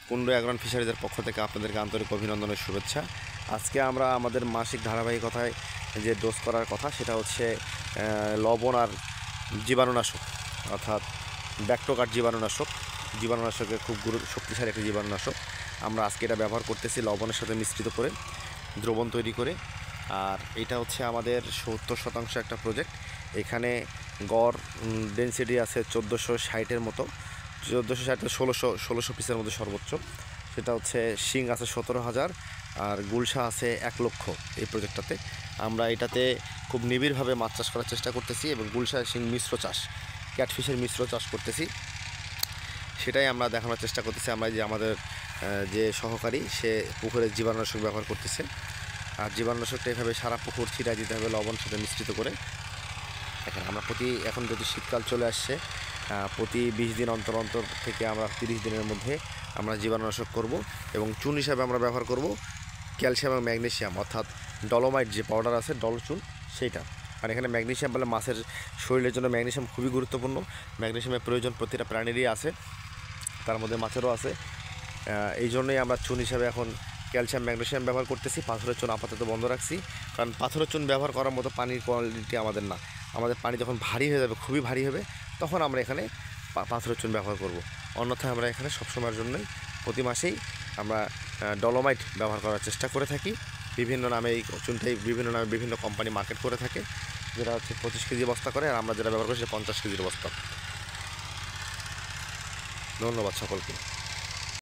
কুন্ডু অ্যাগ্রন ফিশারিজের পক্ষ থেকে আপনাদেরকে আন্তরিক অভিনন্দনের শুভেচ্ছা। আজকে আমরা আমাদের মাসিক ধারাবাহিকতায় যে ডোজ করার কথা সেটা হচ্ছে লবণ আর জীবাণুনাশক, অর্থাৎ ব্যাকটোকাট জীবাণুনাশকের খুব শক্তিশালী একটি জীবাণুনাশক। আমরা আজকে এটা ব্যবহার করতেছি লবণের সাথে মিশ্রিত করে দ্রবণ তৈরি করে। আর এটা হচ্ছে আমাদের 70% একটা প্রজেক্ট। এখানে গড় ডেনসিটি আছে 1460-এর মতো, 1460 থেকে 1600 পিসের মধ্যে সর্বোচ্চ। সেটা হচ্ছে শিং আছে 17,000 আর গুলশা আছে 1 লক্ষ। এই প্রজেক্টটাতে আমরা এটাতে খুব নিবিড়ভাবে মাছ চাষ করার চেষ্টা করতেছি এবং গুলশা শিং মিশ্র চাষ, ক্যাটফিশের মিশ্র চাষ করতেছি। সেটাই আমরা দেখানোর চেষ্টা করতেছি। আমরা যে আমাদের যে সহকারী সে পুকুরের জীবাণুনাশক ব্যবহার করতেছে, আর জীবাণুনাশকটা এভাবে সারা পুকুর ছিটাই দিতে হবে লবণ সাথে মিশ্রিত করে। দেখেন আমরা এখন যদি শীতকাল চলে আসছে, প্রতি 20 দিন অন্তর অন্তর থেকে আমরা 30 দিনের মধ্যে আমরা জীবাণুনাশক করব এবং চুন হিসাবে আমরা ব্যবহার করব ক্যালসিয়াম এবং ম্যাগনেসিয়াম, অর্থাৎ ডলোমাইট যে পাউডার আছে ডলচুন সেইটা। আর এখানে ম্যাগনেসিয়াম বলে মাছের শরীরের জন্য ম্যাগনেসিয়াম খুবই গুরুত্বপূর্ণ। ম্যাগনেসিয়ামের প্রয়োজন প্রতিটা প্রাণীরই আছে, তার মধ্যে মাছেরও আছে। এই জন্যই আমরা চুন হিসাবে এখন ক্যালসিয়াম ম্যাগনেসিয়াম ব্যবহার করতেছি। পাথরের চুন আপাতত বন্ধ রাখছি, কারণ পাথরের চুন ব্যবহার করার মতো পানির কোয়ালিটি আমাদের না। আমাদের পানি যখন ভারী হয়ে যাবে, খুবই ভারী হবে, তখন আমরা এখানে পাথরের চুন ব্যবহার করব। অন্যথায় আমরা এখানে সবসময়ের জন্যই প্রতি মাসেই আমরা ডলোমাইট ব্যবহার করার চেষ্টা করে থাকি। বিভিন্ন নামে এই চুনটাই বিভিন্ন নামে বিভিন্ন কোম্পানি মার্কেট করে থাকে, যেটা হচ্ছে 25 কেজি বস্তা করে, আর আমরা যেটা ব্যবহার করি সেটা 50 কেজির বস্তা। ধন্যবাদ সকলকে।